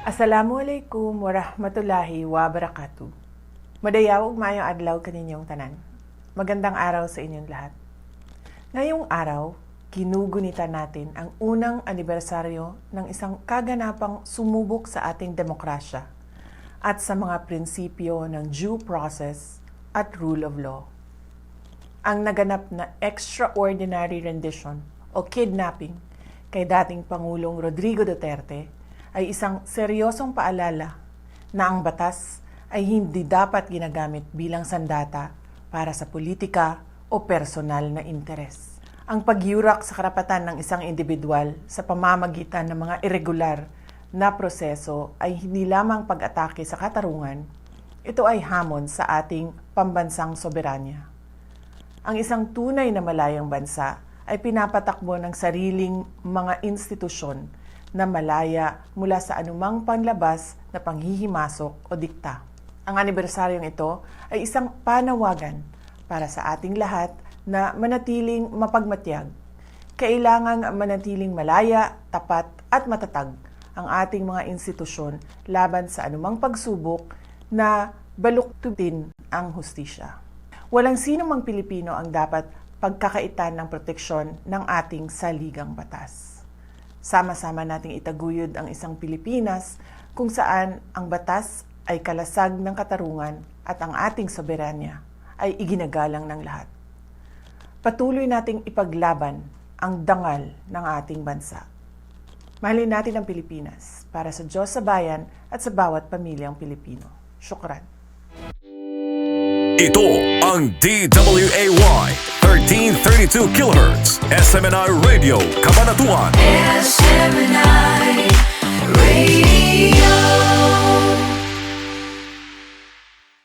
Assalamualaikum warahmatullahi wabarakatuh. Madayawag maayong adlaw kaninyong tanan. Magandang araw sa inyong lahat. Ngayong araw, ginugunita natin ang unang anibersaryo ng isang kaganapang sumubok sa ating demokrasya at sa mga prinsipyo ng due process at rule of law. Ang naganap na extraordinary rendition o kidnapping kay dating Pangulong Rodrigo Duterte ay isang seryosong paalala na ang batas ay hindi dapat ginagamit bilang sandata para sa politika o personal na interes. Ang pagyurak sa karapatan ng isang individual sa pamamagitan ng mga irregular na proseso ay hindi lamang pag-atake sa katarungan, ito ay hamon sa ating pambansang soberanya. Ang isang tunay na malayang bansa ay pinapatakbo ng sariling mga institusyon na malaya mula sa anumang panlabas na panghihimasok o dikta. Ang anibersaryong ito ay isang panawagan para sa ating lahat na manatiling mapagmatyag. Kailangang manatiling malaya, tapat at matatag ang ating mga institusyon laban sa anumang pagsubok na baluktutin ang hustisya. Walang sino mang Pilipino ang dapat pagkakaitan ng proteksyon ng ating saligang batas. Sama-sama nating itaguyod ang isang Pilipinas kung saan ang batas ay kalasag ng katarungan at ang ating soberanya ay iginagalang ng lahat. Patuloy nating ipaglaban ang dangal ng ating bansa. Mahalin natin ang Pilipinas para sa Diyos sa bayan at sa bawat pamilyang Pilipino. Syukran. Ito ang DWAY 1332 kHz SMNI Radio Cabanatuan. SMNI Radio.